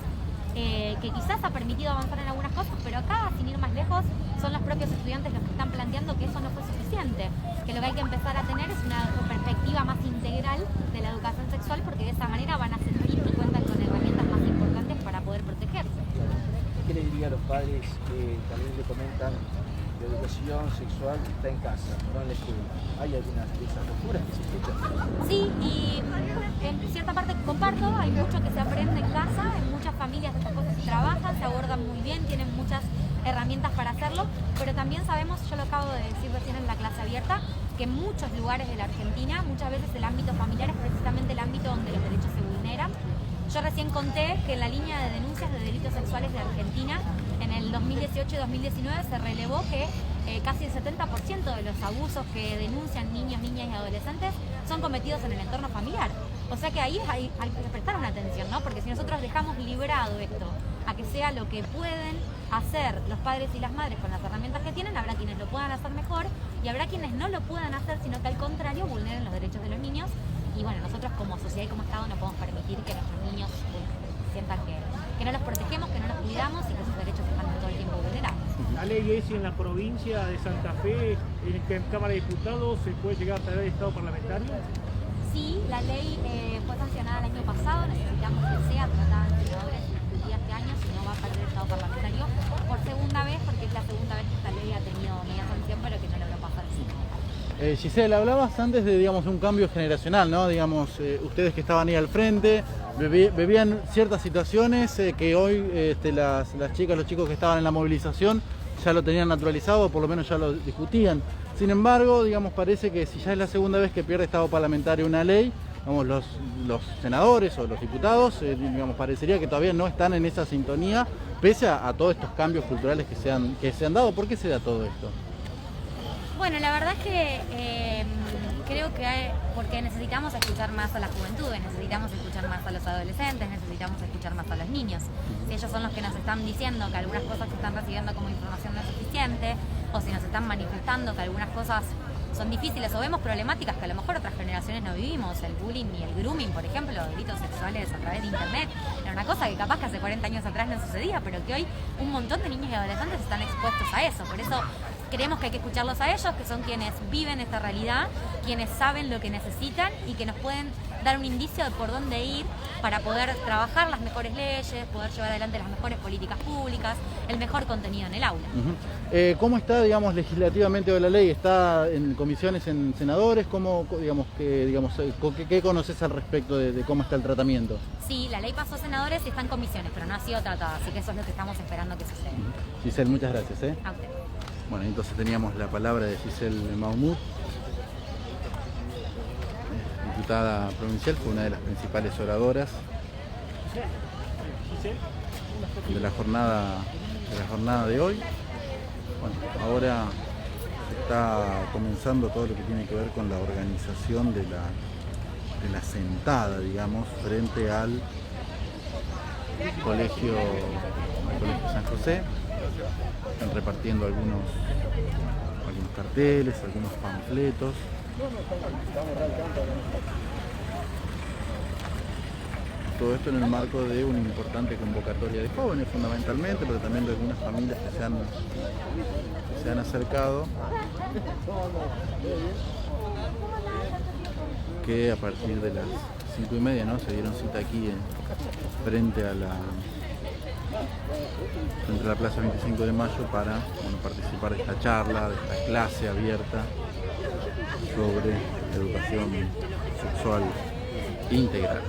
que quizás ha permitido avanzar en algunas cosas, pero acá, sin ir más lejos, son los propios estudiantes los que están planteando que eso no fue suficiente, que lo que hay que empezar a tener es una perspectiva más integral de la educación sexual, porque de esa manera van a sentir que cuentan con herramientas más importantes para poder protegerse. ¿Qué le diría a los padres que también le comentan de la educación sexual está en casa, no en la escuela. ¿Hay algunas de esas posturas que se escuchan? Sí, y en cierta parte comparto, hay mucho que se aprende en casa, en muchas familias estas cosas se trabajan, se abordan muy bien, tienen muchas herramientas para hacerlo, pero también sabemos, yo lo acabo de decir recién en la clase abierta, que en muchos lugares de la Argentina, muchas veces el ámbito familiar es precisamente el ámbito donde los derechos se vulneran. Yo recién conté que en la línea de denuncias de delitos sexuales de Argentina, en el 2018 y 2019 se relevó que casi el 70% de los abusos que denuncian niños, niñas y adolescentes son cometidos en el entorno familiar. O sea que ahí hay que prestar una atención, ¿no? Porque si nosotros dejamos librado esto a que sea lo que pueden hacer los padres y las madres con las herramientas que tienen, habrá quienes lo puedan hacer mejor y habrá quienes no lo puedan hacer, sino que al contrario vulneren los derechos de los niños. Y bueno, nosotros como sociedad y como Estado no podemos permitir que nuestros niños sientan que no los protegemos, que no los cuidamos y que sus derechos están todo el tiempo vulnerados. La ley es en la provincia de Santa Fe, en Cámara de Diputados, ¿se puede llegar a traer el Estado parlamentario? Sí, la ley fue sancionada el año pasado, necesitamos que sea tratada en senadores este año, si no va a perder el Estado parlamentario por segunda vez, porque es la segunda vez que esta ley ha tenido media sanción, pero que no logró pasar el Senado. Giselle, hablabas antes de, digamos, un cambio generacional, ¿no? Digamos, ustedes que estaban ahí al frente, vivían ciertas situaciones que hoy las chicas, los chicos que estaban en la movilización ya lo tenían naturalizado, por lo menos ya lo discutían. Sin embargo, digamos, parece que si ya es la segunda vez que pierde Estado parlamentario una ley, digamos, los senadores o los diputados, digamos, parecería que todavía no están en esa sintonía, pese a todos estos cambios culturales que se han dado. ¿Por qué se da todo esto? Bueno, la verdad es que creo que porque necesitamos escuchar más a la juventud, necesitamos escuchar más a los adolescentes, necesitamos escuchar más a los niños. Si ellos son los que nos están diciendo que algunas cosas que están recibiendo como información no es suficiente, o si nos están manifestando que algunas cosas son difíciles o vemos problemáticas que a lo mejor otras generaciones no vivimos, el bullying y el grooming, por ejemplo, los delitos sexuales a través de internet, era una cosa que capaz que hace 40 años atrás no sucedía, pero que hoy un montón de niños y adolescentes están expuestos a eso. Por eso creemos que hay que escucharlos a ellos, que son quienes viven esta realidad, quienes saben lo que necesitan y que nos pueden dar un indicio de por dónde ir para poder trabajar las mejores leyes, poder llevar adelante las mejores políticas públicas, el mejor contenido en el aula. ¿Cómo está, digamos, legislativamente la ley? ¿Está en comisiones, en senadores? ¿Cómo, qué conoces al respecto de cómo está el tratamiento? Sí, la ley pasó a senadores y está en comisiones, pero no ha sido tratada, así que eso es lo que estamos esperando que suceda. Giselle, muchas gracias. A usted. Bueno, entonces teníamos la palabra de Giselle Mahmoud, diputada provincial, fue una de las principales oradoras de la jornada de hoy. Bueno, ahora está comenzando todo lo que tiene que ver con la organización de la sentada, digamos, frente al colegio San José. Están repartiendo algunos carteles, algunos panfletos. Todo esto en el marco de una importante convocatoria de jóvenes, fundamentalmente, pero también de algunas familias que se han acercado, que a partir de las 5:30, ¿no?, se dieron cita aquí frente a la Plaza 25 de Mayo para participar de esta charla, de esta clase abierta sobre educación sexual integral.